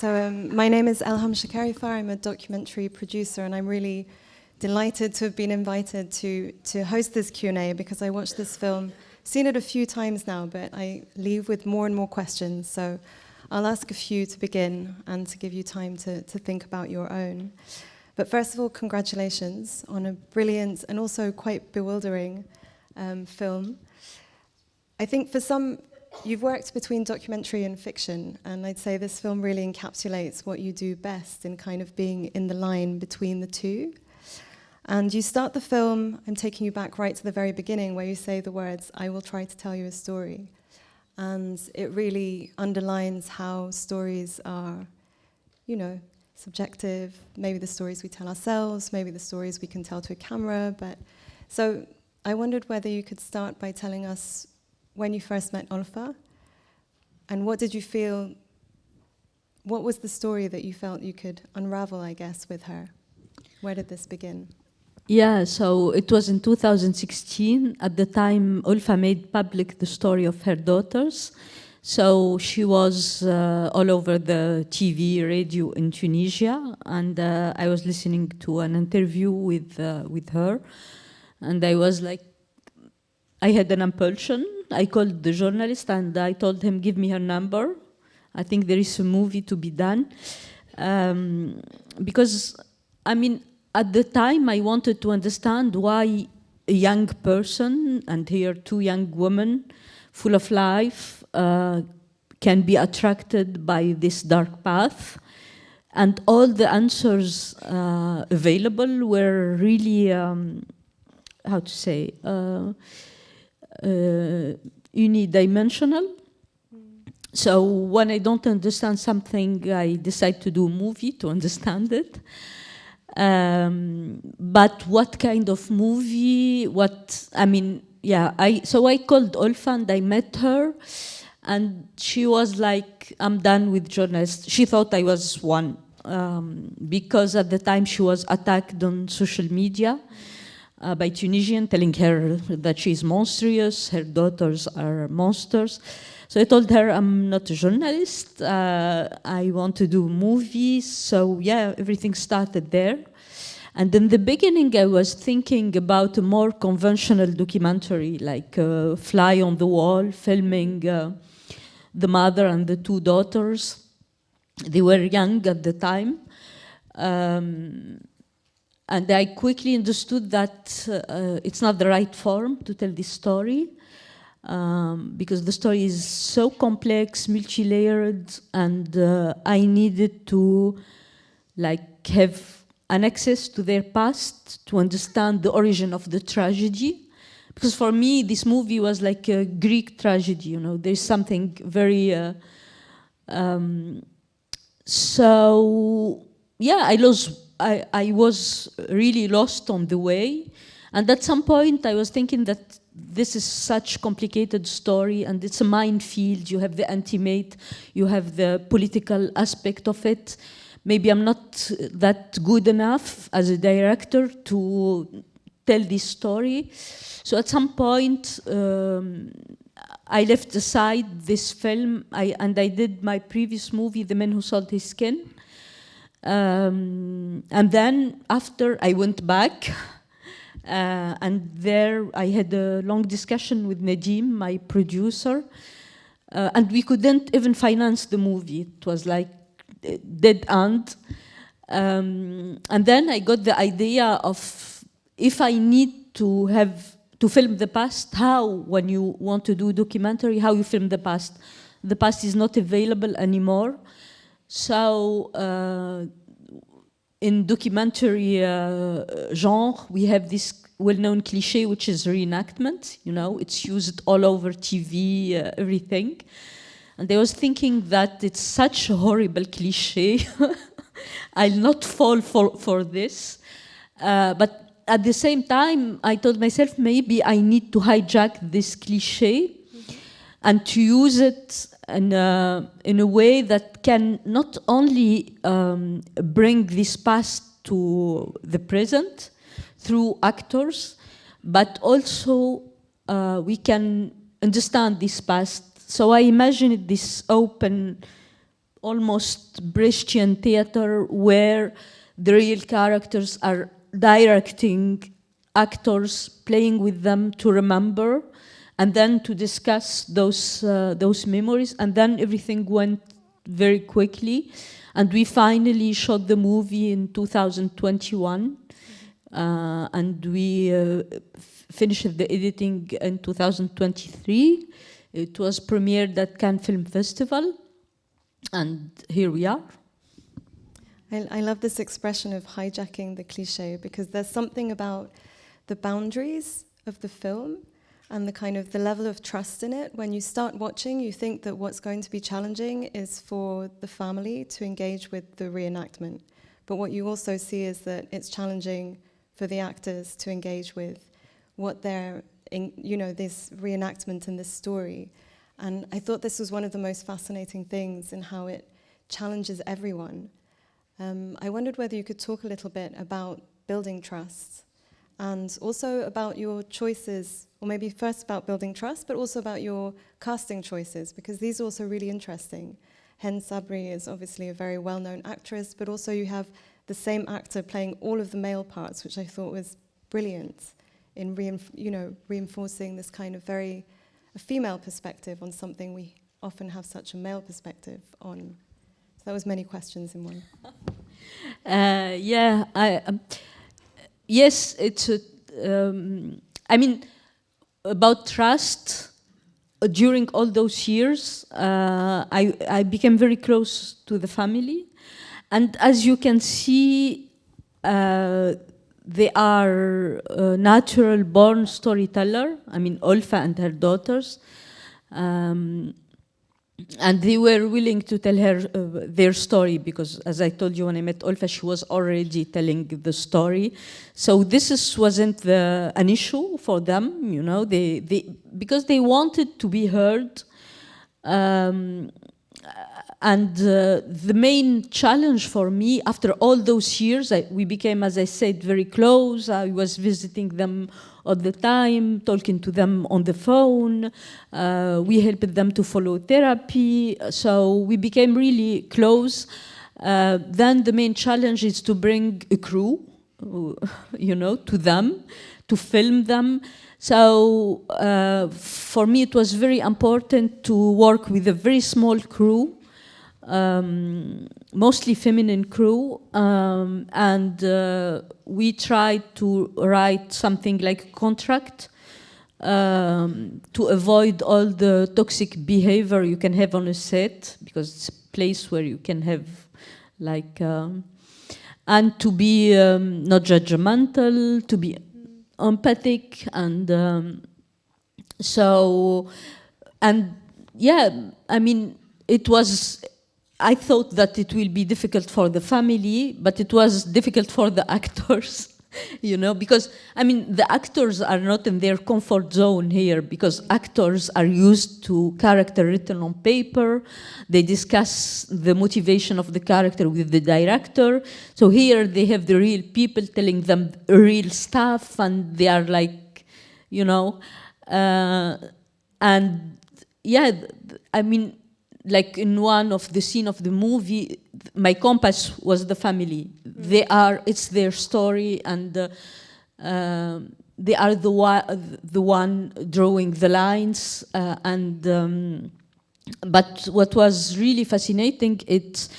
My name is Elham Shakarifar. I'm a documentary producer, and I'm really delighted to have been invited to host this Q&A because I watched this film, seen it a few times now, but I leave with more and more questions. So I'll ask a few to begin and to give you time to think about your own. But first of all, congratulations on a brilliant and also quite bewildering film. I think for some, you've worked between documentary and fiction, and I'd say this film really encapsulates what you do best in kind of being in the line between the two. And you start the film, I'm taking you back right to the very beginning, where you say the words, "I will try to tell you a story." And it really underlines how stories are, you know, subjective, maybe the stories we tell ourselves, maybe the stories we can tell to a camera. But so I wondered whether you could start by telling us when you first met Olfa, and what did you feel, what was the story that you felt you could unravel, I guess, with her? Where did this begin? Yeah, so it was in 2016. At the time, Olfa made public the story of her daughters. So she was all over the TV, radio in Tunisia, and I was listening to an interview with her, and I was like, I had an impulsion. I called the journalist and I told him, give me her number. I think there is a movie to be done. Because, I mean, at the time I wanted to understand why a young person, and here two young women, full of life, can be attracted by this dark path. And all the answers available were really, how to say, unidimensional. So when I don't understand something, I decide to do a movie to understand it. But what kind of movie? So I called Olfa and I met her, and she was like, "I'm done with journalists." She thought I was one, because at the time she was attacked on social media by Tunisian, telling her that she's monstrous, her daughters are monsters. So I told her, I'm not a journalist, I want to do movies. So yeah, everything started there. And in the beginning, I was thinking about a more conventional documentary, like Fly on the Wall, filming the mother and the two daughters. They were young at the time. And I quickly understood that it's not the right form to tell this story, because the story is so complex, multi-layered, and I needed to have an access to their past to understand the origin of the tragedy. Because for me, this movie was like a Greek tragedy, you know, there's something very... So, yeah, I was really lost on the way. And at some point, I was thinking that this is such complicated story, and it's a minefield. You have the intimate, you have the political aspect of it. Maybe I'm not that good enough as a director to tell this story. So at some point, I left aside this film, and I did my previous movie, The Man Who Sold His Skin. And then after I went back, and there I had a long discussion with Nadim, my producer, and we couldn't even finance the movie. It was like dead end. And then I got the idea of, if I need to film the past, how, when you want to do documentary, how you film the past. The past is not available anymore. So in documentary genre, we have this well-known cliché, which is reenactment. You know, it's used all over TV, everything. And I was thinking that it's such a horrible cliché. I'll not fall for this. But at the same time, I told myself, maybe I need to hijack this cliché and to use it in a way that can not only bring this past to the present through actors, but also we can understand this past. So I imagined this open almost Brechtian theater where the real characters are directing actors, playing with them to remember, and then to discuss those memories, and then everything went very quickly, and we finally shot the movie in 2021, and we finished the editing in 2023. It was premiered at Cannes Film Festival, and here we are. I love this expression of hijacking the cliche, because there's something about the boundaries of the film and the kind of the level of trust in it. When you start watching, you think that what's going to be challenging is for the family to engage with the reenactment. But what you also see is that it's challenging for the actors to engage with what they're, this reenactment and this story. And I thought this was one of the most fascinating things in how it challenges everyone. I wondered whether you could talk a little bit about building trust, and also about your choices, or maybe first about building trust, but also about your casting choices, because these are also really interesting. Hen Sabri is obviously a very well-known actress, but also you have the same actor playing all of the male parts, which I thought was brilliant in reinforcing this kind of a female perspective on something we often have such a male perspective on. So that was many questions in one. Yes, it's about trust. During all those years, I became very close to the family, and as you can see, they are natural born storyteller. Olfa and her daughters, and they were willing to tell her their story, because, as I told you, when I met Olfa, she was already telling the story. So this wasn't an issue for them, because they wanted to be heard. And the main challenge for me, after all those years, we became, as I said, very close. I was visiting them all the time, talking to them on the phone. We helped them to follow therapy. So we became really close. Then the main challenge is to bring a crew, to them, to film them. So for me, it was very important to work with a very small crew, mostly feminine crew, and we tried to write something like a contract to avoid all the toxic behavior you can have on a set, because it's a place where you can have and to be not judgmental, to be empathic, and it was. I thought that it will be difficult for the family, but it was difficult for the actors, because, the actors are not in their comfort zone here, because actors are used to character written on paper. They discuss the motivation of the character with the director. So here they have the real people telling them real stuff, and they are like in one of the scene of the movie, my compass was the family. It's their story, and they are the one drawing the lines. But what was really fascinating, it's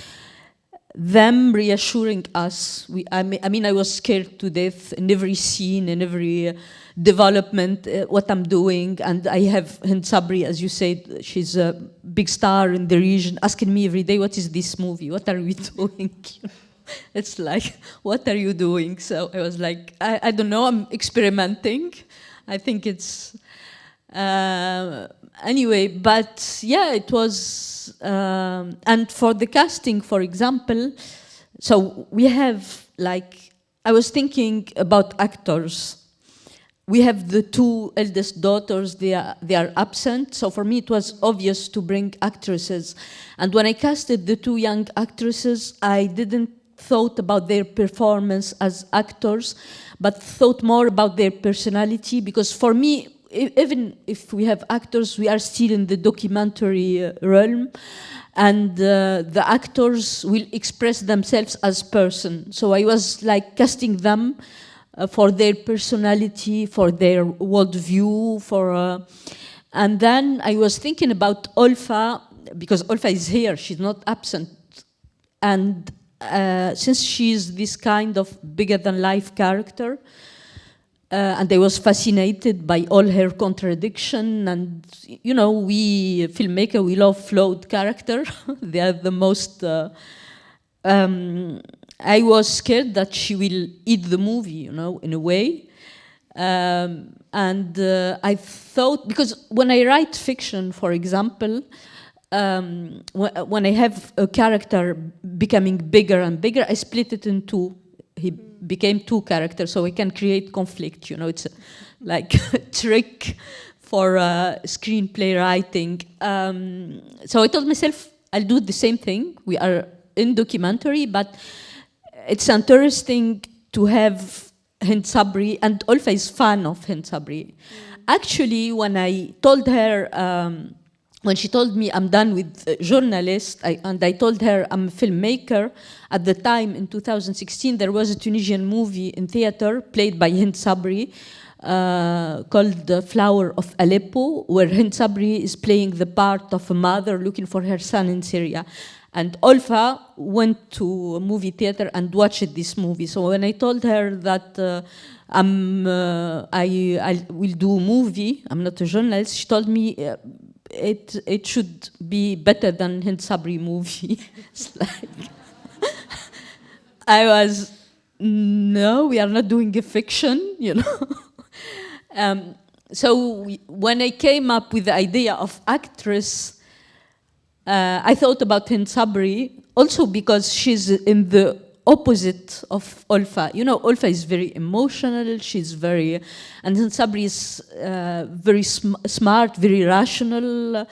them reassuring us. I was scared to death in every scene, in every development, what I'm doing. And I have Hind Sabri, as you said, she's a big star in the region, asking me every day, what is this movie? What are we doing? It's like, what are you doing? So I was like, I don't know, I'm experimenting. I think it's... anyway, but yeah, it was... and for the casting, for example, so we have I was thinking about actors. We have the two eldest daughters, they are absent. So for me, it was obvious to bring actresses. And when I casted the two young actresses, I didn't thought about their performance as actors, but thought more about their personality. Because for me, even if we have actors, we are still in the documentary realm. and the actors will express themselves as person. So I was like casting them for their personality, for their worldview, and then I was thinking about Olfa, because Olfa is here, she's not absent. And since she's this kind of bigger-than-life character, and I was fascinated by all her contradiction, and you know, we filmmakers, we love flawed character. They are the most. I was scared that she will eat the movie, you know, in a way. And I thought, because when I write fiction, for example, when I have a character becoming bigger and bigger, I split it in two. He became two characters, so we can create conflict. You know, it's like a trick for screenplay writing. So I told myself, I'll do the same thing. We are in documentary, but it's interesting to have Hind Sabri, and Olfa is fan of Hind Sabri. Actually, when I told her, when she told me I'm done with journalist, and I told her I'm a filmmaker, at the time in 2016 there was a Tunisian movie in theater played by Hind Sabri called The Flower of Aleppo, where Hind Sabri is playing the part of a mother looking for her son in Syria. And Olfa went to a movie theater and watched this movie. So when I told her that I will do a movie, I'm not a journalist, she told me it should be better than Hind Sabri movie. It's like I was, no, we are not doing a fiction, you know. So when I came up with the idea of actress, I thought about Hind Sabri also because she's in the opposite of Olfa. You know, Olfa is very emotional, she's very, and Hind Sabri is very smart, very rational,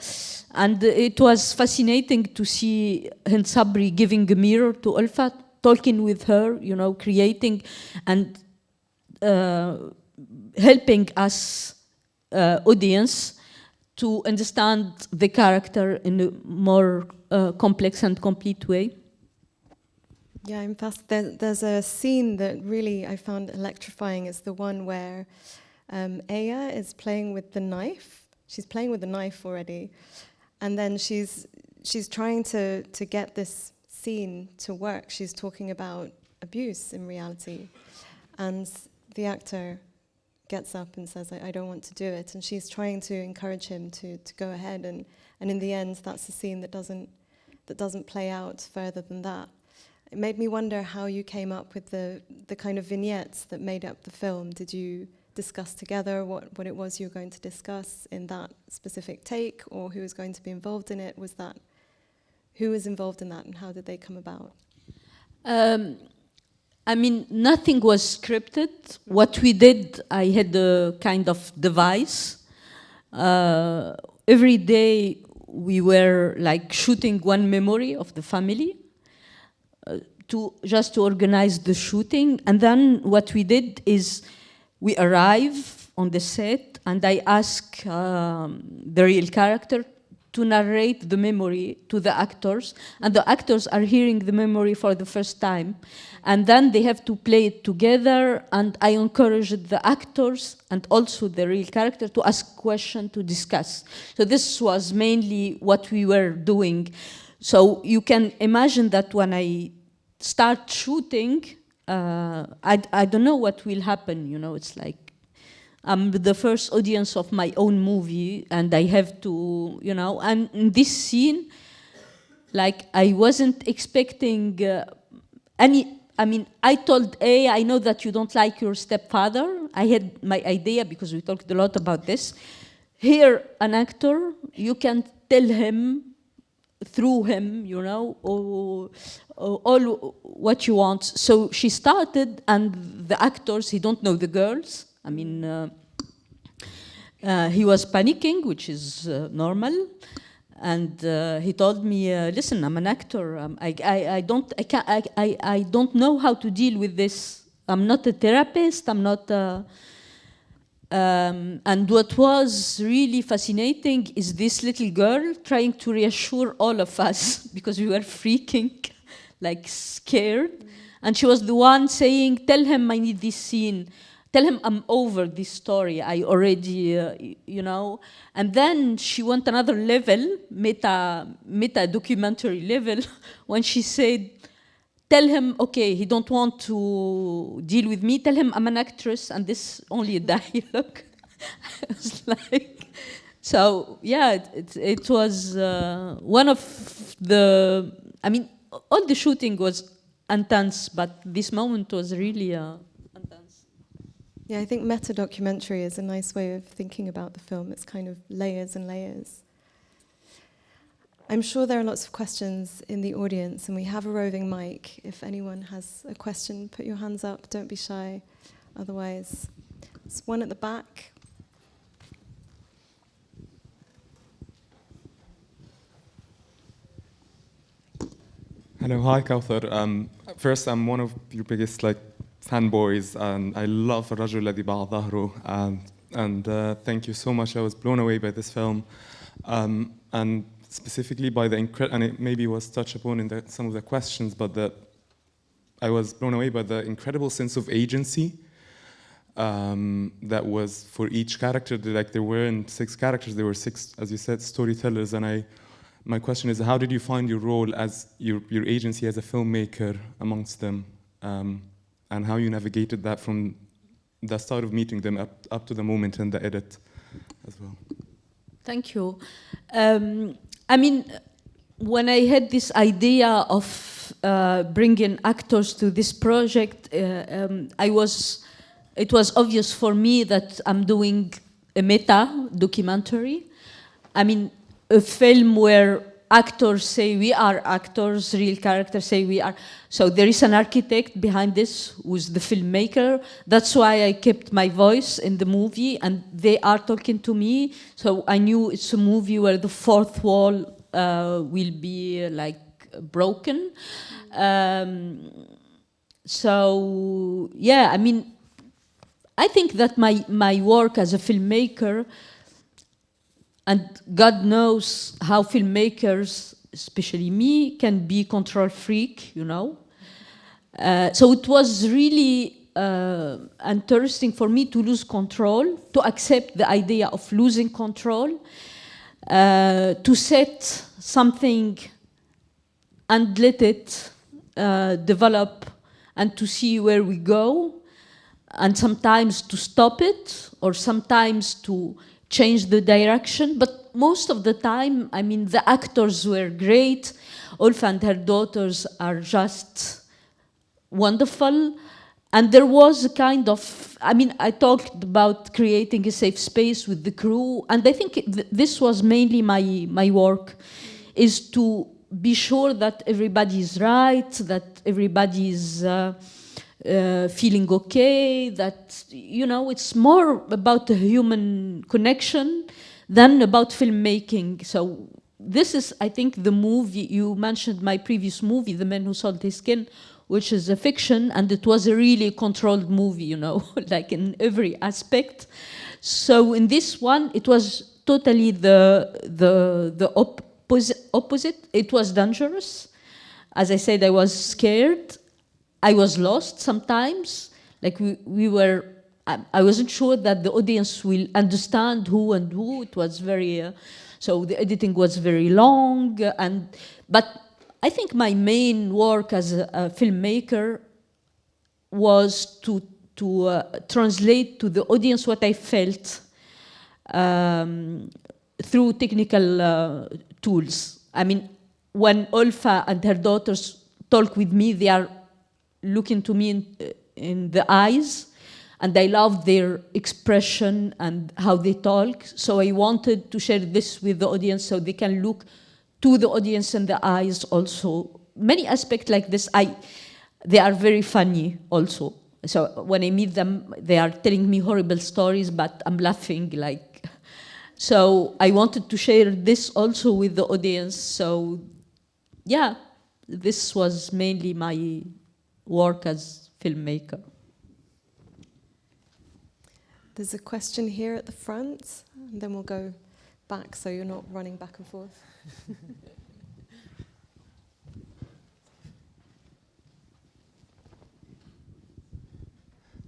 and it was fascinating to see Hind Sabri giving a mirror to Olfa, talking with her, you know, creating and helping us, audience, to understand the character in a more complex and complete way. Yeah, in fact, there's a scene that really I found electrifying. It's the one where Aya is playing with the knife. She's playing with the knife already, and then she's trying to get this scene to work. She's talking about abuse in reality, and the actor gets up and says, I don't want to do it. And she's trying to encourage him to go ahead. And in the end, that's a scene that doesn't play out further than that. It made me wonder how you came up with the kind of vignettes that made up the film. Did you discuss together what it was you were going to discuss in that specific take, or who was going to be involved in it? Who was involved in that, and how did they come about? I mean, nothing was scripted. What we did, I had a kind of device. Every day we were like shooting one memory of the family just to organize the shooting. And then what we did is we arrive on the set and I ask the real character to narrate the memory to the actors, and the actors are hearing the memory for the first time, and then they have to play it together, and I encouraged the actors and also the real character to ask questions, to discuss. So this was mainly what we were doing. So you can imagine that when I start shooting, I don't know what will happen, you know, it's like I'm the first audience of my own movie, and I have to, you know, and in this scene, like, I wasn't expecting any, I mean, I told I know that you don't like your stepfather. I had my idea because we talked a lot about this. Here, an actor, you can tell him, through him, you know, or all what you want. So she started, and the actors, he don't know the girls. I mean, he was panicking, which is normal, and he told me, "Listen, I'm an actor. I don't know how to deal with this. I'm not a therapist. I'm not." And what was really fascinating is this little girl trying to reassure all of us because we were freaking, like scared. And she was the one saying, tell him I need this scene. Tell him I'm over this story. I already, you know. And then she went another level, meta documentary level, when she said, tell him, okay, he don't want to deal with me. Tell him I'm an actress and this only a dialogue. I was like, so yeah, it was one of the, I mean, all the shooting was intense, but this moment was really intense. Yeah, I think meta-documentary is a nice way of thinking about the film. It's kind of layers and layers. I'm sure there are lots of questions in the audience, and we have a roving mic. If anyone has a question, put your hands up. Don't be shy. Otherwise, there's one at the back. Hello, hi, Kaouther. First, I'm one of your biggest fanboys, and I love الرجل الذي باع ظهره. And thank you so much. I was blown away by this film, and specifically by the and it maybe was touched upon in some of the questions, but I was blown away by the incredible sense of agency that was for each character. Like there weren't 6 characters, there were 6, as you said, storytellers. And my question is, how did you find your role as your agency as a filmmaker amongst them, and how you navigated that from the start of meeting them up to the moment in the edit as well? Thank you. I mean, when I had this idea of bringing actors to this project, it was obvious for me that I'm doing a meta documentary. I mean, a film where actors say we are actors, real characters say we are. So there is an architect behind this who's the filmmaker. That's why I kept my voice in the movie, and they are talking to me. So I knew it's a movie where the fourth wall will be broken. So yeah, I mean, I think that my work as a filmmaker, and God knows how filmmakers, especially me, can be control freak, you know. So it was really interesting for me to lose control, to accept the idea of losing control, to set something and let it develop and to see where we go, and sometimes to stop it or sometimes to change the direction. But most of the time, I mean, the actors were great. Ulfa and her daughters are just wonderful. And there was a kind of, I mean, I talked about creating a safe space with the crew, and I think this was mainly my work, is to be sure that everybody is right, that everybody is feeling okay, that, you know, it's more about the human connection than about filmmaking. So this is, I think, the movie, you mentioned my previous movie, The Man Who Sold His Skin, which is a fiction, and it was a really controlled movie, you know, like in every aspect. So in this one, it was totally the opposite. It was dangerous. As I said, I was scared. I was lost sometimes. Like we were, I wasn't sure that the audience will understand who and who. It was very, so the editing was very long. But I think my main work as a filmmaker was to translate to the audience what I felt through technical tools. I mean, when Ulfa and her daughters talk with me, they are looking to me in the eyes, and I love their expression and how they talk. So I wanted to share this with the audience so they can look to the audience in the eyes also. Many aspects like this, they are very funny also. So when I meet them, they are telling me horrible stories, but I'm laughing like. So I wanted to share this also with the audience. So yeah, this was mainly my work as filmmaker. There's a question here at the front, and then we'll go back so you're not running back and forth.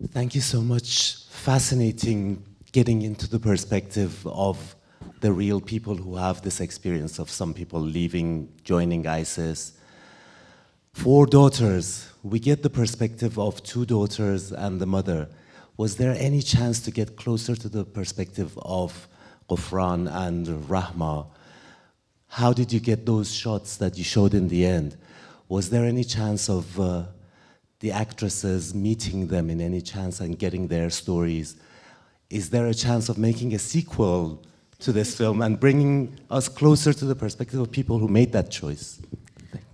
Thank you so much. Fascinating getting into the perspective of the real people who have this experience of some people leaving, joining ISIS. 4 daughters, we get the perspective of 2 daughters and the mother. Was there any chance to get closer to the perspective of Ghufran and Rahma? How did you get those shots that you showed in the end? Was there any chance of the actresses meeting them in any chance and getting their stories? Is there a chance of making a sequel to this film and bringing us closer to the perspective of people who made that choice?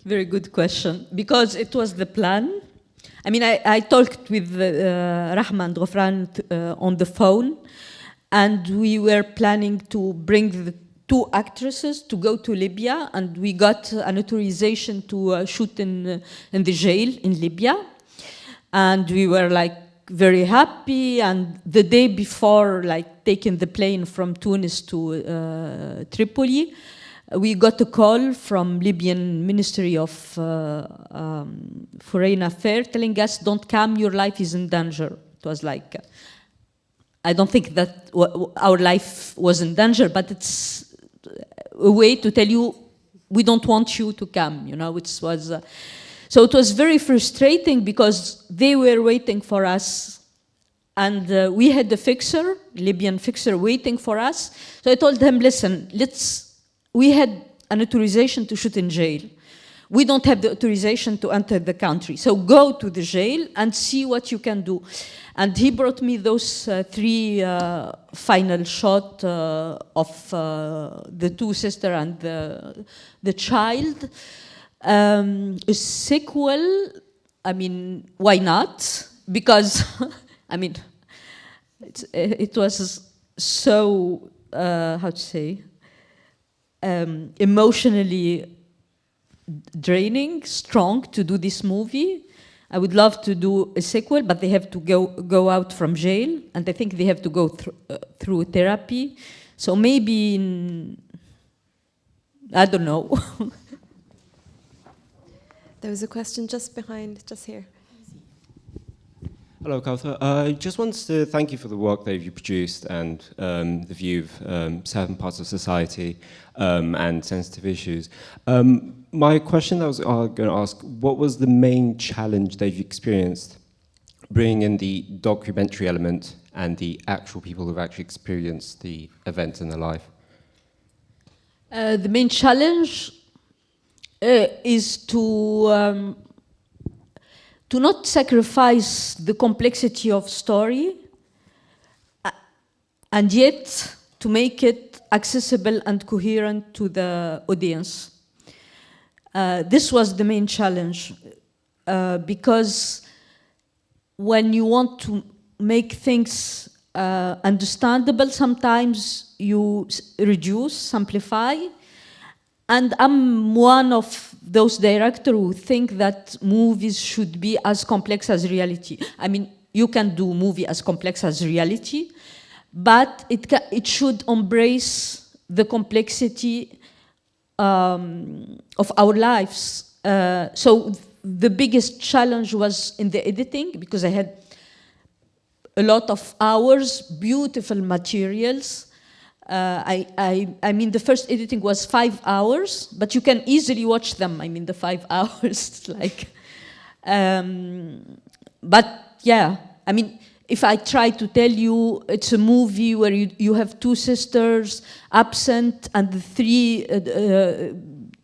Very good question, because it was the plan. I mean, I talked with Rahma and Ghufran on the phone, and we were planning to bring the 2 actresses to go to Libya, and we got an authorization to shoot in the jail in Libya. And we were like very happy, and the day before, like taking the plane from Tunis to Tripoli, we got a call from Libyan Ministry of Foreign Affairs telling us, don't come, your life is in danger. It was like, I don't think that our life was in danger, but it's a way to tell you, we don't want you to come, you know, it was... So it was very frustrating because they were waiting for us, and we had the fixer, Libyan fixer, waiting for us. So I told them, listen, we had an authorization to shoot in jail. We don't have the authorization to enter the country. So go to the jail and see what you can do. And he brought me those 3 final shots of the 2 sisters and the child. A sequel, I mean, why not? Because, I mean, it was so, how to say, emotionally draining, strong to do this movie. I would love to do a sequel, but they have to go out from jail, and I think they have to go through therapy. So maybe, I don't know. There was a question just behind, just here. Hello, Kaouther. I just wanted to thank you for the work that you produced and the view of certain parts of society and sensitive issues. My question that I was going to ask, what was the main challenge that you experienced bringing in the documentary element and the actual people who've actually experienced the event in their life? The main challenge is to not sacrifice the complexity of story, and yet to make it accessible and coherent to the audience. This was the main challenge, because when you want to make things understandable, sometimes you reduce, simplify. And I'm one of those directors who think that movies should be as complex as reality. I mean, you can do a movie as complex as reality, but it should embrace the complexity of our lives. So the biggest challenge was in the editing, because I had a lot of hours, beautiful materials. I mean, the first editing was 5 hours, but you can easily watch them. I mean, the 5 hours, like, but yeah, I mean, if I try to tell you it's a movie where you have 2 sisters absent and the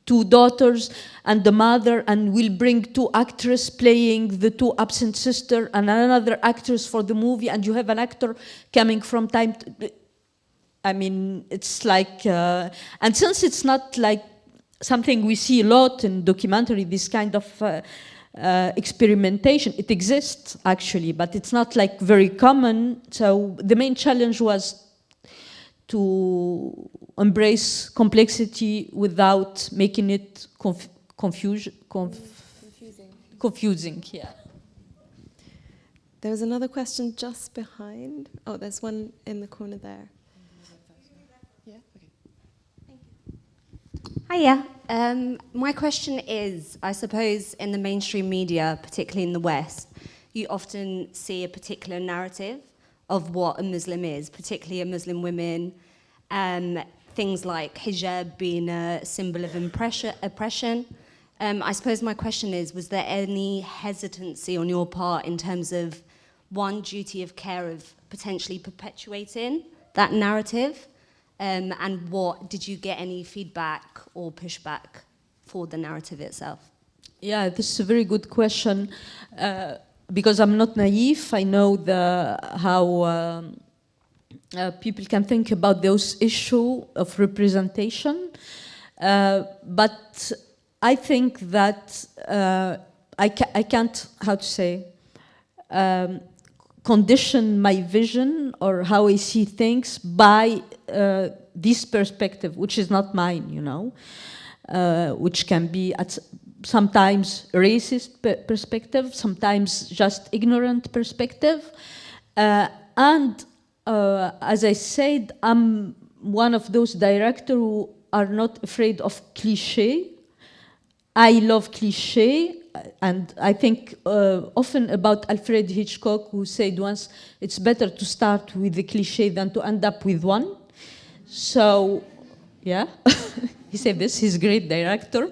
2 daughters and the mother, and we'll bring 2 actresses playing the 2 absent sisters and another actress for the movie, and you have an actor coming from time to... I mean, it's like, and since it's not like something we see a lot in documentary, this kind of experimentation, it exists actually, but it's not like very common. So the main challenge was to embrace complexity without making it confusing. Yeah. There was another question just behind. Oh, there's one in the corner there. Yeah, okay. Hiya. My question is, I suppose in the mainstream media, particularly in the West, you often see a particular narrative of what a Muslim is, particularly a Muslim women. Things like hijab being a symbol of oppression. I suppose my question is, was there any hesitancy on your part in terms of one duty of care of potentially perpetuating that narrative? And what, did you get any feedback or pushback for the narrative itself? Yeah, this is a very good question. Because I'm not naive, I know how people can think about those issues of representation. But I think that I can't, how to say, condition my vision or how I see things by this perspective, which is not mine, you know, which can be sometimes racist perspective, sometimes just ignorant perspective. And as I said, I'm one of those directors who are not afraid of cliché. I love cliché, and I think often about Alfred Hitchcock, who said once, it's better to start with the cliché than to end up with one. So, yeah, he said this, he's a great director.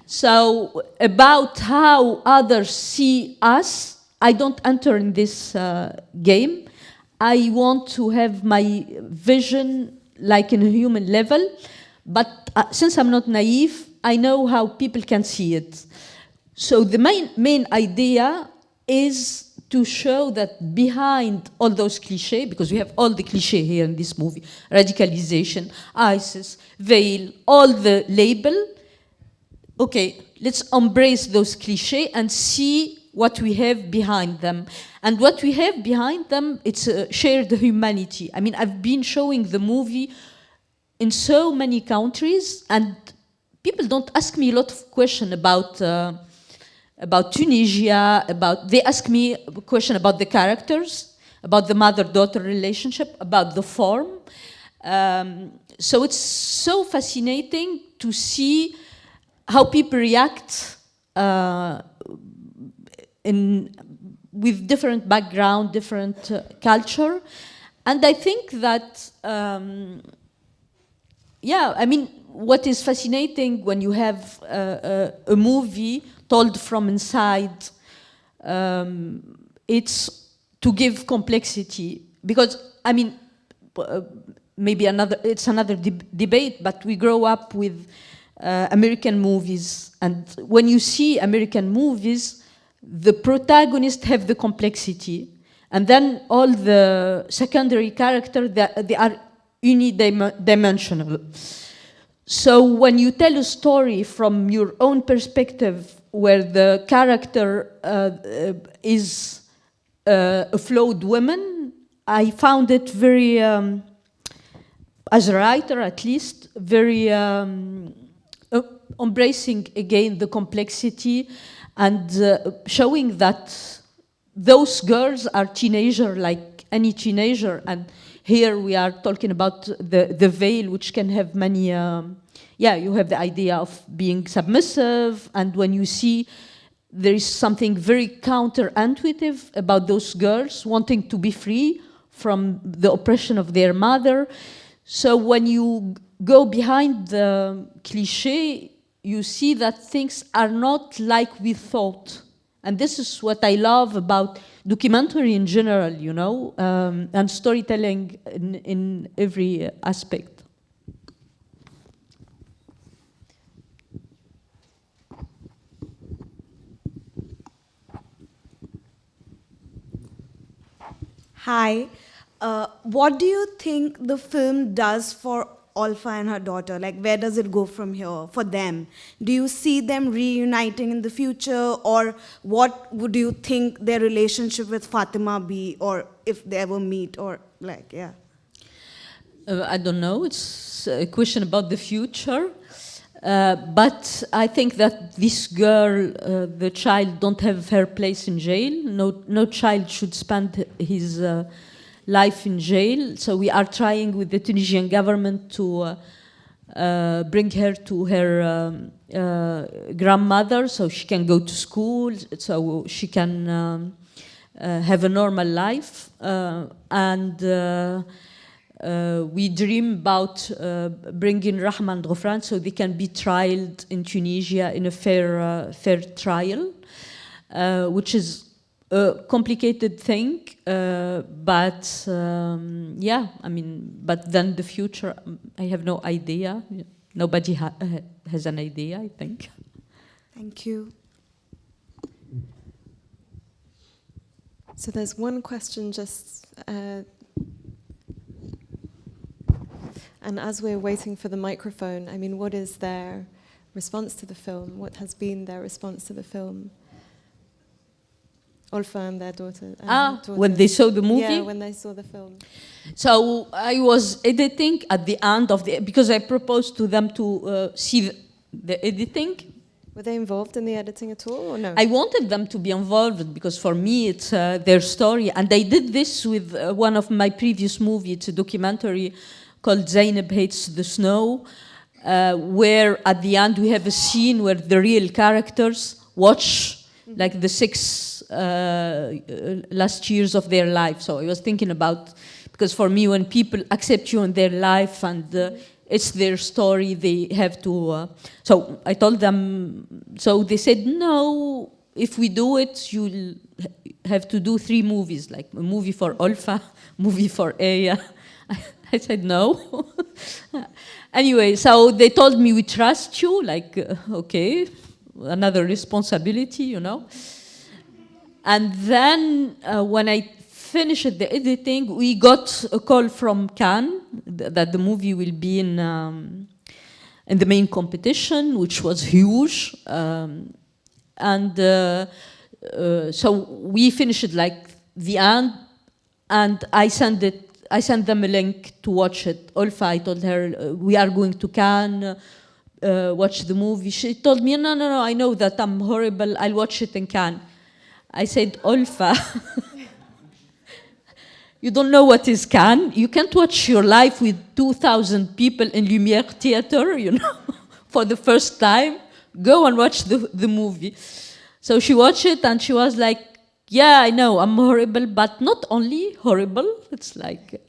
So, about how others see us, I don't enter in this game. I want to have my vision like in a human level, but since I'm not naive, I know how people can see it. So the main idea is to show that behind all those cliches, because we have all the cliches here in this movie, radicalization, ISIS, veil, all the label, okay, let's embrace those cliches and see what we have behind them. And what we have behind them, it's a shared humanity. I mean, I've been showing the movie in so many countries, and people don't ask me a lot of questions about Tunisia, they ask me a question about the characters, about the mother-daughter relationship, about the form. So it's so fascinating to see how people react with different background, different culture. And I think that, yeah, I mean, what is fascinating when you have a movie told from inside, it's to give complexity. Because, I mean, maybe it's another debate, but we grow up with American movies. And when you see American movies, the protagonists have the complexity. And then all the secondary characters, they are unidimensional. So when you tell a story from your own perspective, where the character is a flawed woman, I found it very, as a writer at least, very embracing again the complexity and showing that those girls are teenagers like any teenager. And here we are talking about the veil, which can have many, yeah, you have the idea of being submissive, and when you see there is something very counterintuitive about those girls wanting to be free from the oppression of their mother. So when you go behind the cliche, you see that things are not like we thought. And this is what I love about documentary in general, you know, and storytelling in every aspect. Hi. What do you think the film does for Olfa and her daughter? Like, where does it go from here for them? Do you see them reuniting in the future, or what would you think their relationship with Fatima be, or if they ever meet, or like, yeah? I don't know. It's a question about the future. But I think that this girl, the child, don't have her place in jail. No child should spend his life in jail. So we are trying with the Tunisian government to bring her to her grandmother so she can go to school, so she can have a normal life. We dream about bringing Rahma and Ghufran so they can be trialed in Tunisia in a fair trial, which is a complicated thing, but yeah, I mean, but then the future, I have no idea. Nobody has an idea, I think. Thank you. So there's one question just, and as we're waiting for the microphone, I mean, what is their response to the film? What has been their response to the film? Olfa and their daughter. When they saw the movie? Yeah, when they saw the film. So I was editing at the end of because I proposed to them to see the editing. Were they involved in the editing at all, or no? I wanted them to be involved because for me it's their story. And I did this with one of my previous movies. It's a documentary called Zainab Hates the Snow, where at the end we have a scene where the real characters watch like the 6 last years of their life. So I was thinking about, because for me when people accept you in their life and it's their story, they have to, so I told them, so they said, no, if we do it, you'll have to do 3 movies, like a movie for Olfa, movie for Aya. I said no. Anyway, so they told me, we trust you, like, okay, another responsibility, you know. And then when I finished the editing, we got a call from Cannes that the movie will be in the main competition, which was huge. So we finished like the end, and I sent them a link to watch it. Olfa, I told her, we are going to Cannes, watch the movie. She told me, no, I know that I'm horrible, I'll watch it in Cannes. I said, Olfa, you don't know what is Cannes. You can't watch your life with 2,000 people in Lumière Theatre, you know, for the first time. Go and watch the movie. So she watched it and she was like, yeah, I know, I'm horrible, but not only horrible, it's like...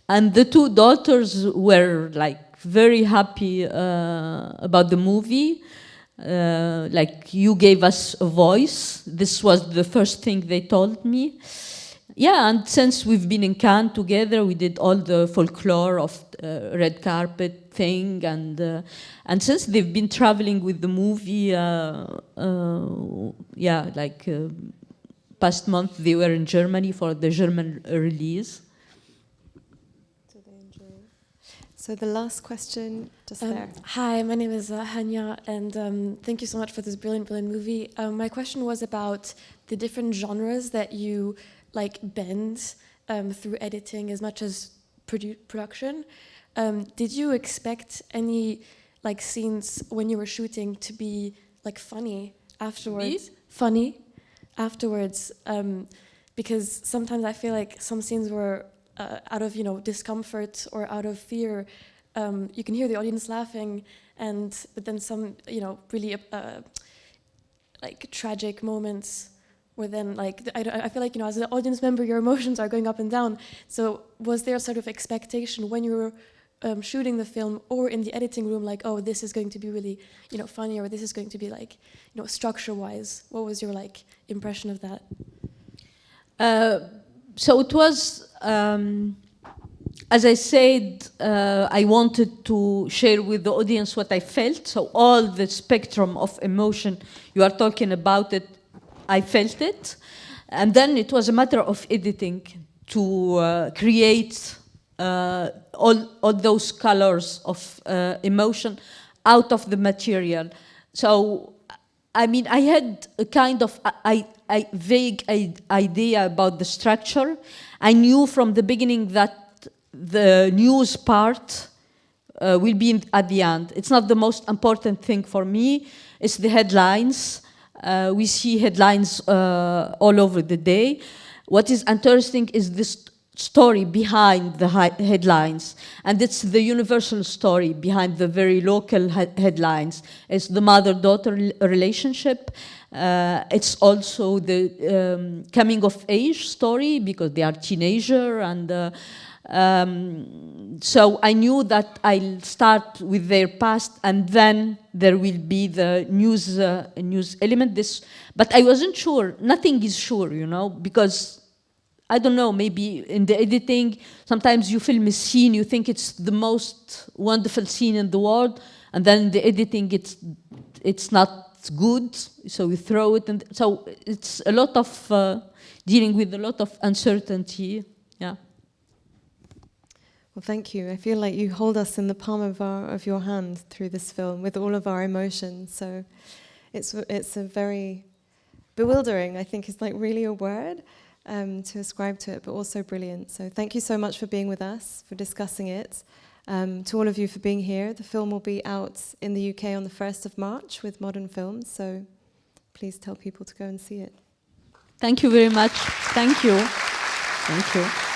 And the 2 daughters were like very happy about the movie. Like, you gave us a voice. This was the first thing they told me. Yeah, and since we've been in Cannes together, we did all the folklore of red carpet thing, and since they've been traveling with the movie, yeah, like past month they were in Germany for the German release. So they enjoy. So the last question, just there. Hi, my name is Hania, and thank you so much for this brilliant movie. My question was about the different genres that you like bend through editing as much as production. Did you expect any like scenes when you were shooting to be like funny afterwards? Funny afterwards, because sometimes I feel like some scenes were out of discomfort or out of fear. You can hear the audience laughing, but then some really like tragic moments. Where then, like, I feel like, as an audience member, your emotions are going up and down. So was there a sort of expectation when you were shooting the film or in the editing room, like, oh, this is going to be really, funny, or this is going to be, like, structure-wise? What was your, like, impression of that? So it was, as I said, I wanted to share with the audience what I felt. So all the spectrum of emotion you are talking about it, I felt it, and then it was a matter of editing to create all those colors of emotion out of the material. So, I mean, I had a kind of vague idea about the structure. I knew from the beginning that the news part will be at the end. It's not the most important thing for me. It's the headlines. We see headlines all over the day. What is interesting is this story behind the headlines, and it's the universal story behind the very local headlines. It's the mother-daughter relationship. It's also the coming of age story, because they are teenager, and so I knew that I'll start with their past, and then there will be the news element. But I wasn't sure. Nothing is sure, you know, because I don't know, maybe in the editing, sometimes you film a scene, you think it's the most wonderful scene in the world, and then in the editing it's not good, so you throw it. And so it's a lot of dealing with a lot of uncertainty. Yeah. Well, thank you. I feel like you hold us in the palm of your hand through this film with all of our emotions. So it's a very bewildering, I think, is like really a word to ascribe to it, but also brilliant. So thank you so much for being with us, for discussing it. To all of you for being here. The film will be out in the UK on the 1st of March with Modern Films, so please tell people to go and see it. Thank you very much. Thank you. Thank you.